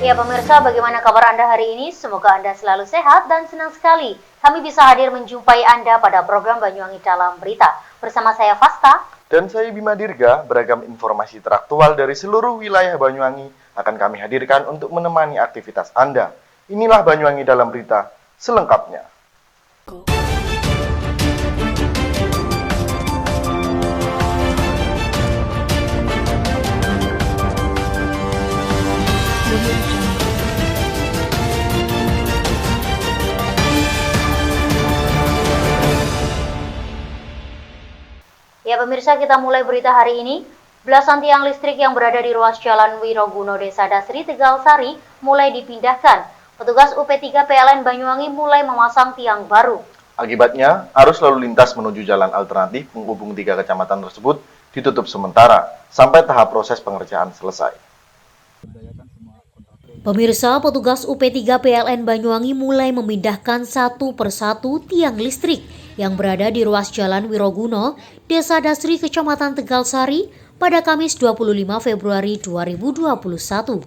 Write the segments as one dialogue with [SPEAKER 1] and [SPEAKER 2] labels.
[SPEAKER 1] Ya pemirsa, bagaimana kabar Anda hari ini? Semoga Anda selalu sehat dan senang sekali kami bisa hadir menjumpai Anda pada program Banyuwangi Dalam Berita. Bersama saya Fasta.
[SPEAKER 2] Dan saya Bima Dirga, beragam informasi teraktual dari seluruh wilayah Banyuwangi akan kami hadirkan untuk menemani aktivitas Anda. Inilah Banyuwangi Dalam Berita selengkapnya.
[SPEAKER 1] Ya pemirsa, kita mulai berita hari ini. Belasan tiang listrik yang berada di ruas Jalan Wiroguno Desa Dasri, Tegal Sari mulai dipindahkan. Petugas UP3 PLN Banyuwangi mulai memasang tiang baru.
[SPEAKER 2] Akibatnya, arus lalu lintas menuju jalan alternatif penghubung 3 kecamatan tersebut ditutup sementara sampai tahap proses pengerjaan selesai.
[SPEAKER 1] Pemirsa, petugas UP3 PLN Banyuwangi mulai memindahkan satu persatu tiang listrik yang berada di ruas Jalan Wiroguno, Desa Dasri, Kecamatan Tegal Sari pada Kamis 25 Februari 2021.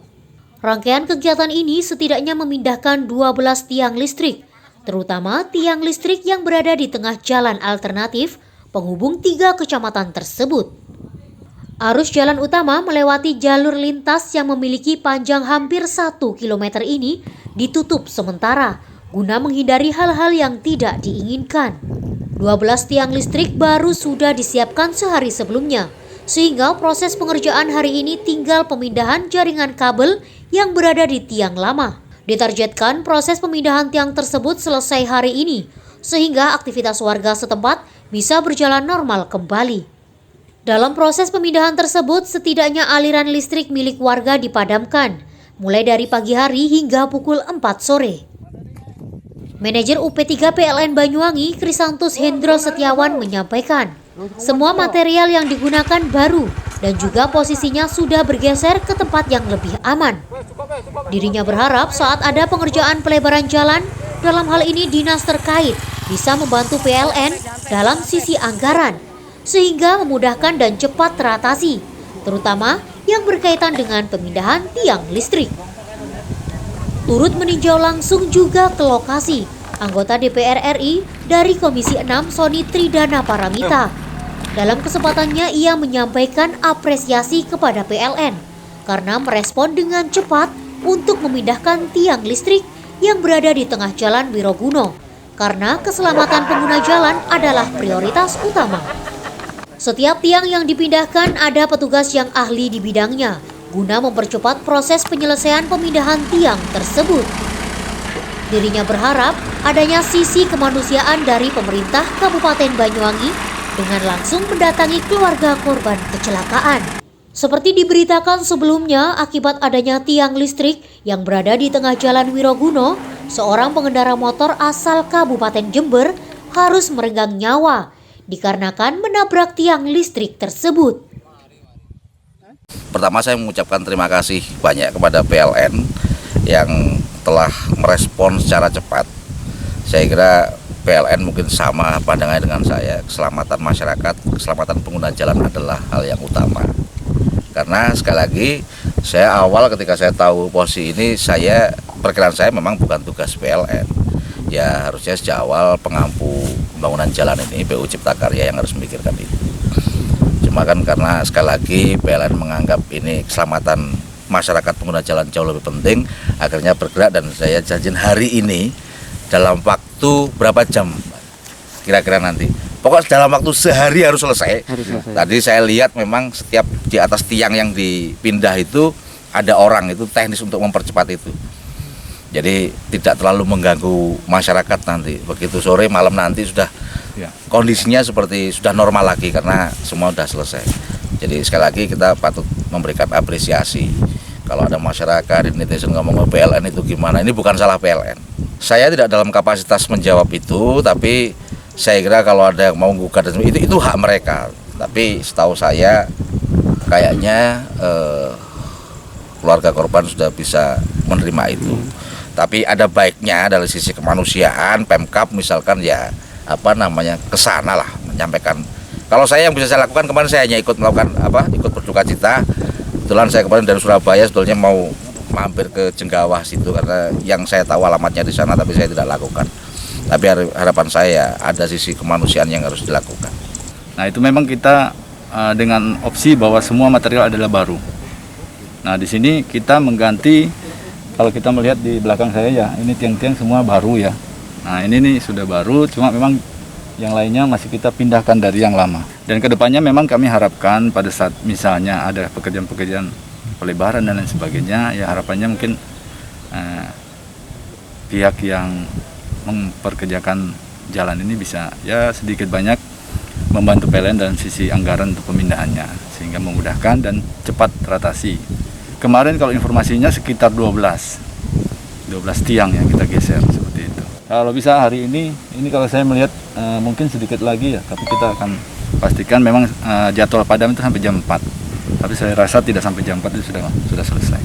[SPEAKER 1] Rangkaian kegiatan ini setidaknya memindahkan 12 tiang listrik, terutama tiang listrik yang berada di tengah jalan alternatif penghubung 3 kecamatan tersebut. Arus jalan utama melewati jalur lintas yang memiliki panjang hampir 1 km ini ditutup sementara guna menghindari hal-hal yang tidak diinginkan. 12 tiang listrik baru sudah disiapkan sehari sebelumnya, sehingga proses pengerjaan hari ini tinggal pemindahan jaringan kabel yang berada di tiang lama. Ditargetkan proses pemindahan tiang tersebut selesai hari ini, sehingga aktivitas warga setempat bisa berjalan normal kembali. Dalam proses pemindahan tersebut, setidaknya aliran listrik milik warga dipadamkan, mulai dari pagi hari hingga pukul 4 sore. Manajer UP3 PLN Banyuwangi, Krisantus Hendro Setiawan menyampaikan, semua material yang digunakan baru dan juga posisinya sudah bergeser ke tempat yang lebih aman. Dirinya berharap saat ada pengerjaan pelebaran jalan, dalam hal ini dinas terkait bisa membantu PLN dalam sisi anggaran, sehingga memudahkan dan cepat teratasi, terutama yang berkaitan dengan pemindahan tiang listrik. Turut meninjau langsung juga ke lokasi anggota DPR RI dari Komisi 6 Soni Tridana Paramita. Dalam kesempatannya ia menyampaikan apresiasi kepada PLN karena merespon dengan cepat untuk memindahkan tiang listrik yang berada di tengah jalan Wiroguno karena keselamatan pengguna jalan adalah prioritas utama. Setiap tiang yang dipindahkan ada petugas yang ahli di bidangnya guna mempercepat proses penyelesaian pemindahan tiang tersebut. Dirinya berharap adanya sisi kemanusiaan dari pemerintah Kabupaten Banyuwangi dengan langsung mendatangi keluarga korban kecelakaan. Seperti diberitakan sebelumnya, akibat adanya tiang listrik yang berada di tengah jalan Wiroguno, seorang pengendara motor asal Kabupaten Jember harus merenggang nyawa dikarenakan menabrak tiang listrik tersebut.
[SPEAKER 3] Pertama saya mengucapkan terima kasih banyak kepada PLN yang telah merespon secara cepat. Saya kira PLN mungkin sama pandangannya dengan saya, keselamatan masyarakat, keselamatan pengguna jalan adalah hal yang utama. Karena sekali lagi, saya awal ketika saya tahu posisi ini, perkiraan saya memang bukan tugas PLN. Ya harusnya sejak awal pengampu pembangunan jalan ini PU Cipta Karya yang harus memikirkan itu. Cuma kan karena sekali lagi PLN menganggap ini keselamatan masyarakat pengguna jalan jauh lebih penting, akhirnya bergerak dan saya janjiin hari ini dalam waktu berapa jam kira-kira nanti. Pokoknya dalam waktu sehari harus selesai. Tadi saya lihat memang setiap di atas tiang yang dipindah itu ada orang, itu teknis untuk mempercepat itu. Jadi tidak terlalu mengganggu masyarakat nanti. Begitu sore malam nanti sudah kondisinya seperti sudah normal lagi karena semua sudah selesai. Jadi sekali lagi kita patut memberikan apresiasi. Kalau ada masyarakat, netizen ngomong PLN itu gimana, ini bukan salah PLN. Saya tidak dalam kapasitas menjawab itu, tapi saya kira kalau ada yang mau gugat itu hak mereka. Tapi setahu saya kayaknya keluarga korban sudah bisa menerima itu. Tapi ada baiknya dari sisi kemanusiaan, Pemkab misalkan ke sana lah menyampaikan. Kalau saya yang bisa saya lakukan kemarin saya hanya ikut melakukan ikut berduka cita. Kebetulan saya kemarin dari Surabaya sebetulnya mau mampir ke Jenggawah situ, karena yang saya tahu alamatnya di sana tapi saya tidak lakukan. Tapi harapan saya ada sisi kemanusiaan yang harus dilakukan.
[SPEAKER 4] Nah itu memang kita dengan opsi bahwa semua material adalah baru. Nah di sini kita mengganti, kalau kita melihat di belakang saya ya, ini tiang-tiang semua baru ya. Nah ini nih sudah baru, cuma memang yang lainnya masih kita pindahkan dari yang lama. Dan kedepannya memang kami harapkan pada saat misalnya ada pekerjaan-pekerjaan pelebaran dan lain sebagainya, ya harapannya mungkin pihak yang memperkerjakan jalan ini bisa ya sedikit banyak membantu PLN dalam sisi anggaran untuk pemindahannya, sehingga memudahkan dan cepat teratasi. Kemarin kalau informasinya sekitar 12 tiang yang kita geser seperti itu. Kalau bisa hari ini kalau saya melihat mungkin sedikit lagi ya, tapi kita akan pastikan memang jadwal padam itu sampai jam 4. Tapi saya rasa tidak sampai jam 4 itu sudah selesai.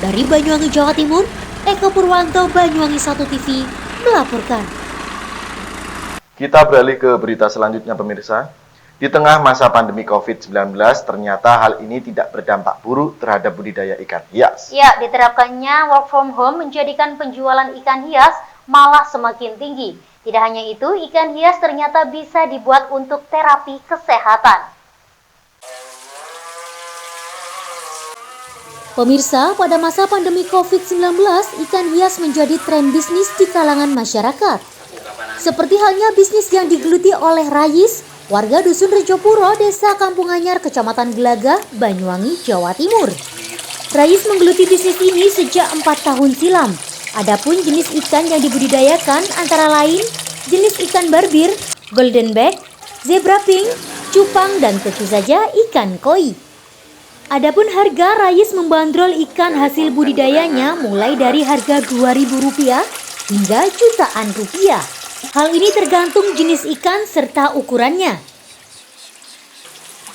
[SPEAKER 1] Dari Banyuwangi, Jawa Timur, Eko Purwanto, Banyuwangi 1 TV melaporkan.
[SPEAKER 2] Kita beralih ke berita selanjutnya pemirsa. Di tengah masa pandemi COVID-19, ternyata hal ini tidak berdampak buruk terhadap budidaya ikan hias.
[SPEAKER 1] Ya, diterapkannya work from home menjadikan penjualan ikan hias malah semakin tinggi. Tidak hanya itu, ikan hias ternyata bisa dibuat untuk terapi kesehatan. Pemirsa, pada masa pandemi COVID-19, ikan hias menjadi tren bisnis di kalangan masyarakat. Seperti halnya bisnis yang digeluti oleh Rais, warga Dusun Rejopuro, Desa Kampung Anyar, Kecamatan Gelagah, Banyuwangi, Jawa Timur. Rais menggeluti bisnis ini sejak 4 tahun silam. Adapun jenis ikan yang dibudidayakan antara lain jenis ikan barbir, golden back, zebra pink, cupang, dan tentu saja ikan koi. Adapun harga, Rais membandrol ikan hasil budidayanya mulai dari harga Rp2.000 hingga jutaan rupiah. Hal ini tergantung jenis ikan serta ukurannya.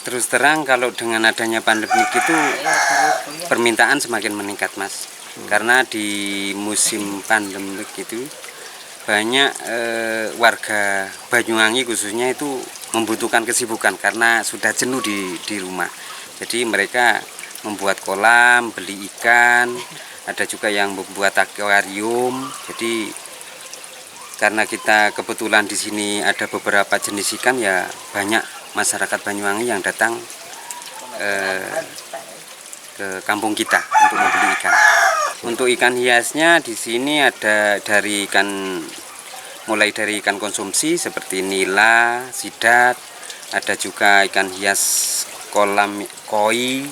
[SPEAKER 5] Terus terang kalau dengan adanya pandemi itu permintaan semakin meningkat, Mas. Karena di musim pandemi itu banyak warga Banyuwangi khususnya itu membutuhkan kesibukan karena sudah jenuh di rumah. Jadi mereka membuat kolam, beli ikan, ada juga yang membuat akuarium. Jadi karena kita kebetulan di sini ada beberapa jenis ikan, ya banyak masyarakat Banyuwangi yang datang ke kampung kita untuk membeli ikan. Untuk ikan hiasnya di sini ada dari mulai dari ikan konsumsi seperti nila, sidat, ada juga ikan hias kolam koi,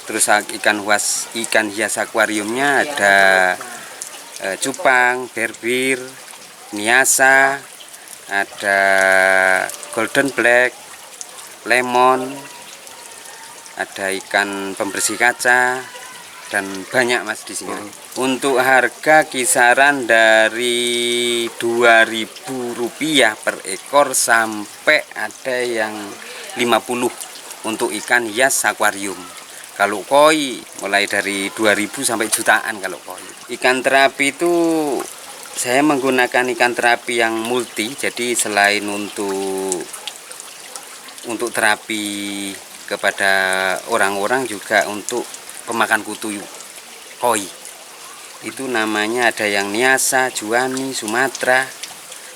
[SPEAKER 5] terus ikan hias akuariumnya ada cupang, berbir, niasa, ada golden black, lemon, ada ikan pembersih kaca, dan banyak Mas di sini. Untuk harga kisaran dari Rp2.000 per ekor sampai ada yang 50 untuk ikan hias akuarium. Kalau koi mulai dari 2.000 sampai jutaan kalau koi. Ikan terapi itu saya menggunakan ikan terapi yang multi, jadi selain untuk terapi kepada orang-orang juga untuk pemakan kutu koi. Itu namanya ada yang niasa, juani, Sumatera.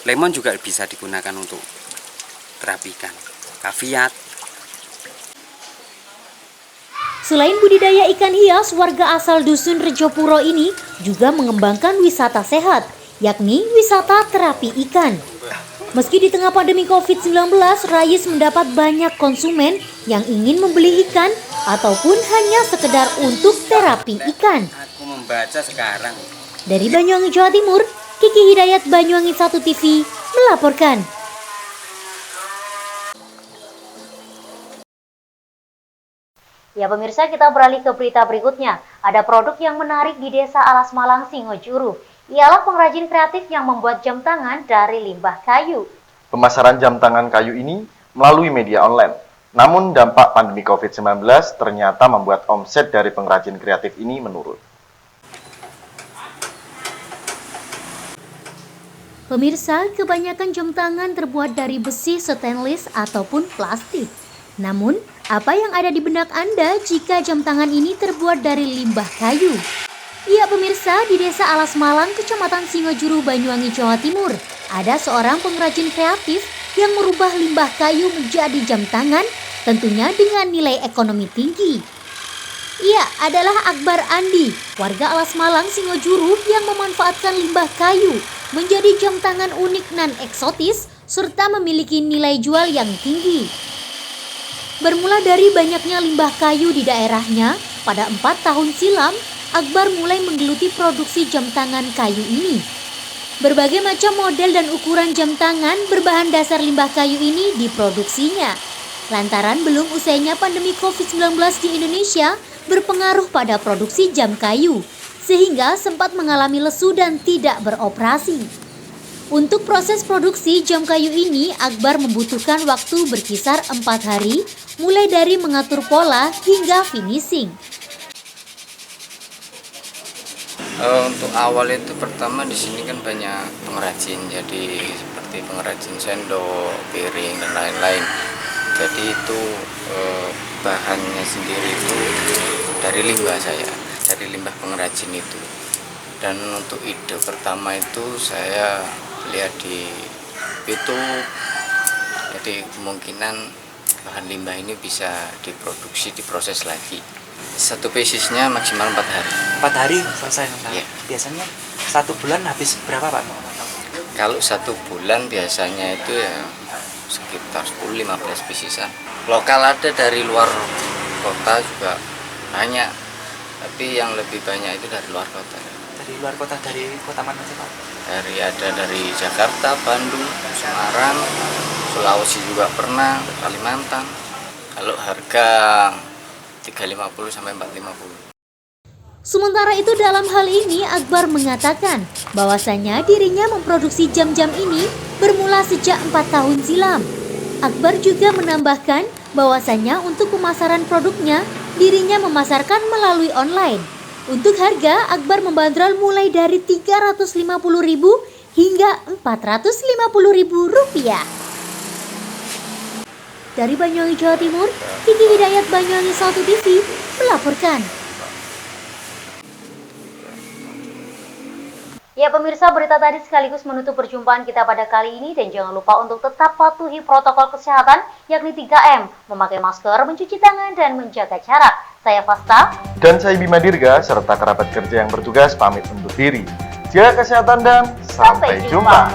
[SPEAKER 5] Lemon juga bisa digunakan untuk terapi ikan. Kaviat.
[SPEAKER 1] Selain budidaya ikan hias, warga asal Dusun Rejopuro ini juga mengembangkan wisata sehat, yakni wisata terapi ikan. Meski di tengah pandemi COVID-19, Rais mendapat banyak konsumen yang ingin membeli ikan ataupun hanya sekedar untuk terapi ikan.
[SPEAKER 5] Aku membaca sekarang.
[SPEAKER 1] Dari Banyuwangi, Jawa Timur, Kiki Hidayat, Banyuwangi 1 TV melaporkan. Ya pemirsa, kita beralih ke berita berikutnya. Ada produk yang menarik di Desa Alas Malang, Singojuru. Ialah pengrajin kreatif yang membuat jam tangan dari limbah kayu.
[SPEAKER 2] Pemasaran jam tangan kayu ini melalui media online. Namun dampak pandemi COVID-19 ternyata membuat omset dari pengrajin kreatif ini menurun.
[SPEAKER 1] Pemirsa, kebanyakan jam tangan terbuat dari besi, stainless, ataupun plastik. Namun, Apa yang ada di benak Anda jika jam tangan ini terbuat dari limbah kayu? Ya pemirsa, di Desa Alas Malang, Kecamatan Singojuru, Banyuwangi, Jawa Timur, ada seorang pengrajin kreatif yang merubah limbah kayu menjadi jam tangan, tentunya dengan nilai ekonomi tinggi. Ia adalah Akbar Andi, warga Alas Malang, Singojuru yang memanfaatkan limbah kayu menjadi jam tangan unik dan eksotis serta memiliki nilai jual yang tinggi. Bermula dari banyaknya limbah kayu di daerahnya, pada 4 tahun silam, Akbar mulai menggeluti produksi jam tangan kayu ini. Berbagai macam model dan ukuran jam tangan berbahan dasar limbah kayu ini diproduksinya. Lantaran belum usainya pandemi COVID-19 di Indonesia berpengaruh pada produksi jam kayu, sehingga sempat mengalami lesu dan tidak beroperasi. Untuk proses produksi jam kayu ini, Akbar membutuhkan waktu berkisar 4 hari, mulai dari mengatur pola hingga finishing.
[SPEAKER 5] Untuk awal itu pertama di sini kan banyak pengrajin, jadi seperti pengrajin sendok, piring dan lain-lain. Jadi itu bahannya sendiri itu dari limbah saya, dari limbah pengrajin itu. Dan untuk ide pertama itu saya lihat di YouTube, jadi kemungkinan bahan limbah ini bisa diproses lagi. Satu piecesnya maksimal 4 hari.
[SPEAKER 6] 4 hari selesai.
[SPEAKER 5] Iya.
[SPEAKER 6] Biasanya 1 bulan habis berapa Pak?
[SPEAKER 5] Kalau 1 bulan biasanya itu ya sekitar 10-15 piecesan. Lokal ada, dari luar kota juga banyak, tapi yang lebih banyak itu dari luar kota.
[SPEAKER 6] Dari luar kota, dari kota mana sih Pak?
[SPEAKER 5] Ada dari Jakarta, Bandung, Semarang, Sulawesi juga pernah, Kalimantan. Kalau harga 350 sampai 450.
[SPEAKER 1] Sementara itu dalam hal ini Akbar mengatakan bahwasanya dirinya memproduksi jam-jam ini bermula sejak 4 tahun silam. Akbar juga menambahkan bahwasanya untuk pemasaran produknya dirinya memasarkan melalui online. Untuk harga, Akbar membandrol mulai dari Rp350.000 hingga Rp450.000. Dari Banyuwangi, Jawa Timur, Kiki Hidayat, Banyuwangi 1 TV melaporkan. Ya pemirsa, berita tadi sekaligus menutup perjumpaan kita pada kali ini, dan jangan lupa untuk tetap patuhi protokol kesehatan yakni 3M, memakai masker, mencuci tangan, dan menjaga jarak. Saya Fasta
[SPEAKER 2] Dan saya Bima Dirga, serta kerabat kerja yang bertugas pamit undur diri. Jaga kesehatan dan sampai jumpa.